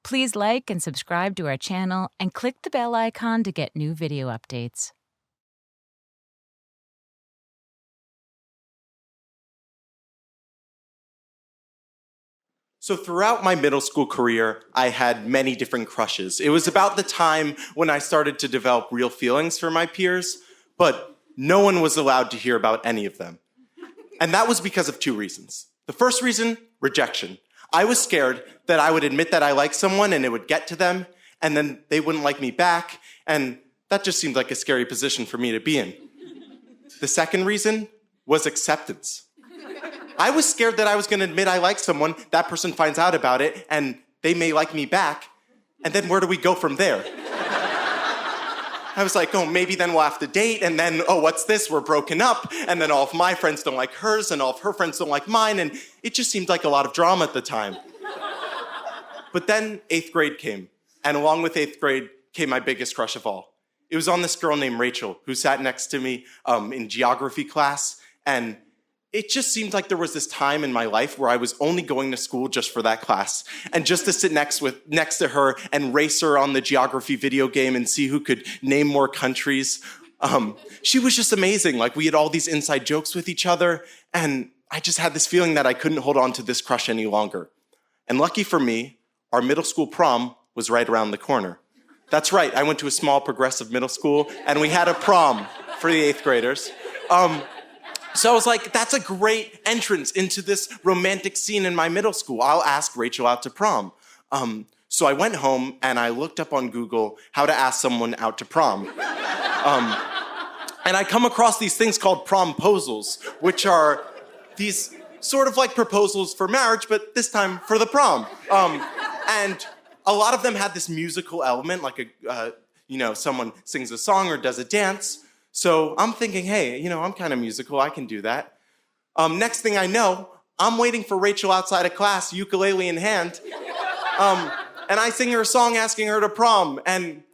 Please like and subscribe to our channel and click the bell icon to get new video updates. So throughout my middle school career, I had many different crushes. It was about the time when I started to develop real feelings for my peers, but no one was allowed to hear about any of them. And that was because of two reasons. The first reason, rejection. I was scared that I would admit that I liked someone and it would get to them, and then they wouldn't like me back, and that just seemed like a scary position for me to be in. The second reason was acceptance. I was scared that I was gonna admit I liked someone, that person finds out about it, and they may like me back, and then where do we go from there? I was like, oh, maybe then we'll have to date, and then, oh, what's this? We're broken up, and then all of my friends don't like hers, and all of her friends don't like mine, and it just seemed like a lot of drama at the time. But then 8th grade came, and along with 8th grade came my biggest crush of all. It was on this girl named Rachel, who sat next to me in geography class, and it just seemed like there was this time in my life where I was only going to school just for that class and just to sit next to her and race her on the geography video game and see who could name more countries. She was just amazing. Like, we had all these inside jokes with each other, and I just had this feeling that I couldn't hold on to this crush any longer. And lucky for me, our middle school prom was right around the corner. That's right, I went to a small progressive middle school, and we had a prom for the 8th graders. So I was like, that's a great entrance into this romantic scene in my middle school. I'll ask Rachel out to prom. So I went home and I looked up on Google how to ask someone out to prom. And I come across these things called promposals, which are these sort of like proposals for marriage, but this time for the prom. And a lot of them had this musical element, like someone sings a song or does a dance. So I'm thinking, hey, I'm kind of musical, I can do that. Next thing I know, I'm waiting for Rachel outside of class, ukulele in hand, and I sing her a song asking her to prom, and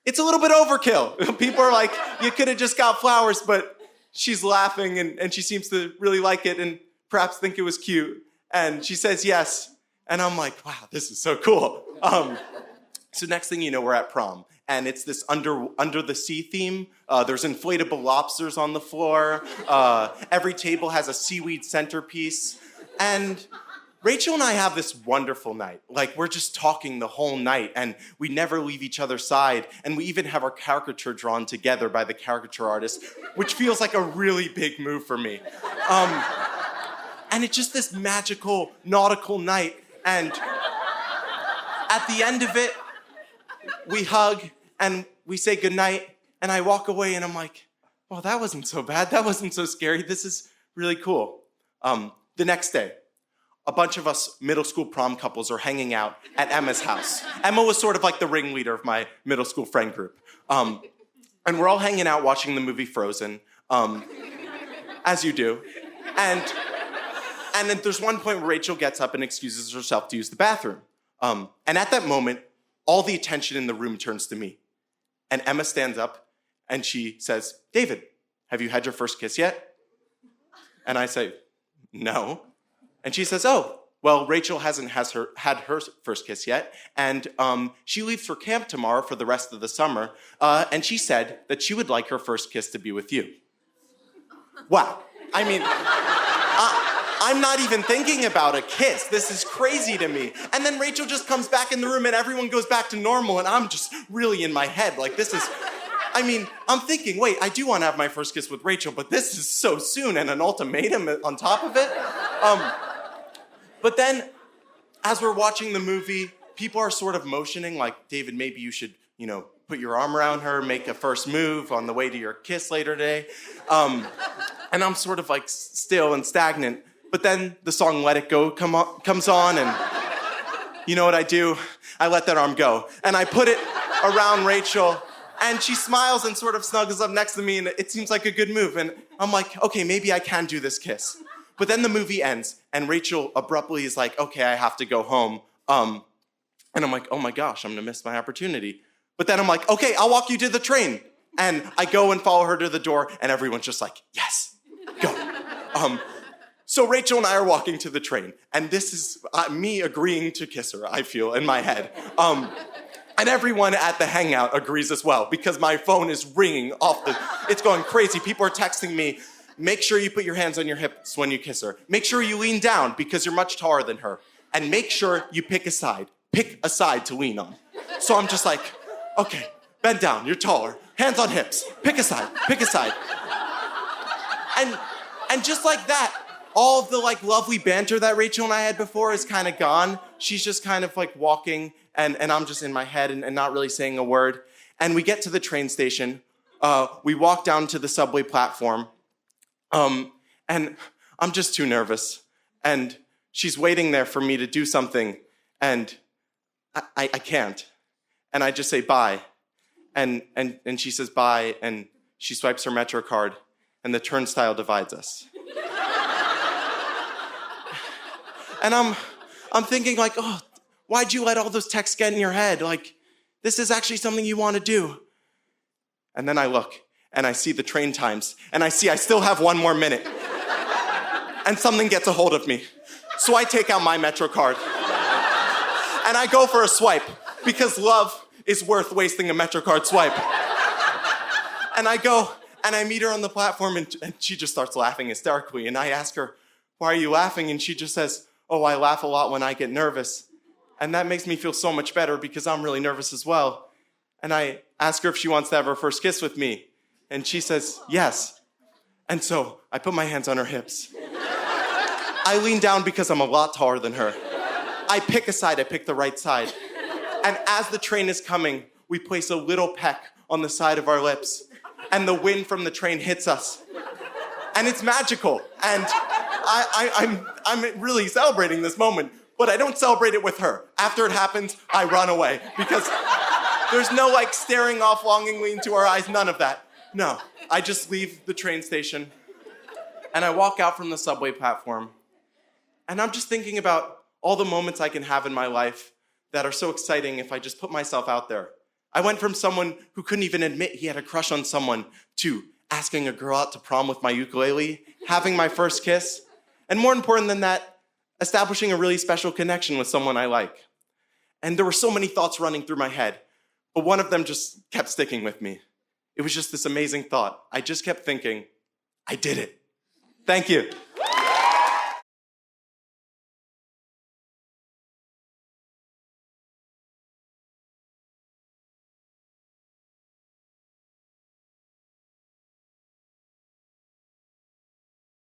it's a little bit overkill. People are like, you could have just got flowers, but she's laughing, and she seems to really like it, and perhaps think it was cute, and she says yes, and I'm like, wow, this is so cool. So next thing you know, we're at prom. And it's this under the sea theme. There's inflatable lobsters on the floor. Every table has a seaweed centerpiece. And Rachel and I have this wonderful night. Like, we're just talking the whole night, and we never leave each other's side. And we even have our caricature drawn together by the caricature artist, which feels like a really big move for me. And it's just this magical, nautical night. And at the end of it, we hug and we say goodnight, and I walk away and I'm like, well, that wasn't so bad. That wasn't so scary. This is really cool. The next day, a bunch of us middle school prom couples are hanging out at Emma's house. Emma was sort of like the ringleader of my middle school friend group. And we're all hanging out watching the movie Frozen, as you do. And then there's one point where Rachel gets up and excuses herself to use the bathroom. And at that moment, all the attention in the room turns to me. And Emma stands up and she says, David, have you had your first kiss yet? And I say, no. And she says, oh, well, Rachel hasn't had her first kiss yet. And she leaves for camp tomorrow for the rest of the summer. And she said that she would like her first kiss to be with you. Wow. I mean, I'm not even thinking about a kiss. This is crazy to me. And then Rachel just comes back in the room and everyone goes back to normal and I'm just really in my head. Like, this is, I'm thinking, wait, I do want to have my first kiss with Rachel, but this is so soon and an ultimatum on top of it. But then, as we're watching the movie, people are sort of motioning like, David, maybe you should, put your arm around her, make a first move on the way to your kiss later today. And I'm sort of like still and stagnant. But then the song Let It Go comes on, and you know what I do? I let that arm go. And I put it around Rachel, and she smiles and sort of snuggles up next to me, and it seems like a good move. And I'm like, okay, maybe I can do this kiss. But then the movie ends, and Rachel abruptly is like, okay, I have to go home. And I'm like, oh my gosh, I'm gonna miss my opportunity. But then I'm like, okay, I'll walk you to the train. And I go and follow her to the door, and everyone's just like, yes, go. So Rachel and I are walking to the train, and this is me agreeing to kiss her, I feel, in my head. And everyone at the hangout agrees as well, because my phone is ringing it's going crazy. People are texting me, make sure you put your hands on your hips when you kiss her. Make sure you lean down, because you're much taller than her. And make sure you pick a side. Pick a side to lean on. So I'm just like, okay, bend down, you're taller. Hands on hips, pick a side, pick a side. And just like that, all of the lovely banter that Rachel and I had before is kind of gone. She's just kind of walking, and I'm just in my head and not really saying a word. And we get to the train station. We walk down to the subway platform, and I'm just too nervous. And she's waiting there for me to do something, and I can't. And I just say bye. And she says bye, and she swipes her Metro card, and the turnstile divides us. And I'm thinking oh, why'd you let all those texts get in your head? This is actually something you want to do. And then I look, and I see the train times, and I see I still have 1 more minute. And something gets a hold of me. So I take out my Metro card, and I go for a swipe, because love is worth wasting a Metro card swipe. And I go, and I meet her on the platform, and she just starts laughing hysterically. And I ask her, why are you laughing? And she just says, oh, I laugh a lot when I get nervous. And that makes me feel so much better, because I'm really nervous as well. And I ask her if she wants to have her first kiss with me. And she says, yes. And so I put my hands on her hips. I lean down because I'm a lot taller than her. I pick a side, I pick the right side. And as the train is coming, we place a little peck on the side of our lips, and the wind from the train hits us. And it's magical. And I'm really celebrating this moment, but I don't celebrate it with her. After it happens, I run away, because there's no staring off longingly into our eyes, none of that. No, I just leave the train station, and I walk out from the subway platform, and I'm just thinking about all the moments I can have in my life that are so exciting if I just put myself out there. I went from someone who couldn't even admit he had a crush on someone to asking a girl out to prom with my ukulele, having my first kiss, and more important than that, establishing a really special connection with someone I like. And there were so many thoughts running through my head, but one of them just kept sticking with me. It was just this amazing thought. I just kept thinking, I did it. Thank you.